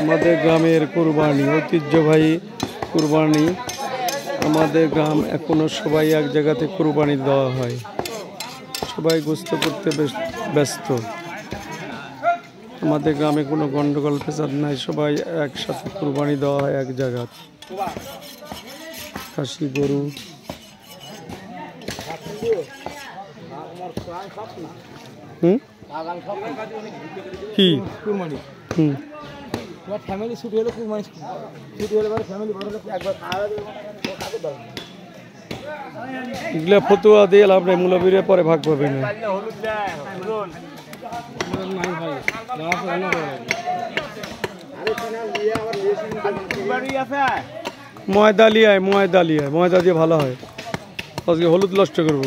আমাদের গ্রামের কুরবানি, ঐতিহ্যবাহী কুরবানি। আমাদের গ্রাম এখনো সবাই এক জায়গাতে কুরবানি দেওয়া হয়, সবাই গোস্ত করতে ব্যস্ত। আমাদের গ্রামে কোনো গন্ডগোল ফেসাদ নাই, সবাই একসাথে কুরবানি দেওয়া হয় এক জায়গায়। খাসি গরু কি ফ্যামিলি ছুটি হলে কুরবানি ছুটি হলে ফ্যামিলি বড় লোক একবার খাওয়া এগুলা ফতুয়া দিয়ে লাভ নেই, মুলাবিরে পরে ভাগ পাবে না। ময়দা লিয়ায়, ময়দা দিয়ে ভালো হয়। আজকে হলুদ নষ্ট করবো।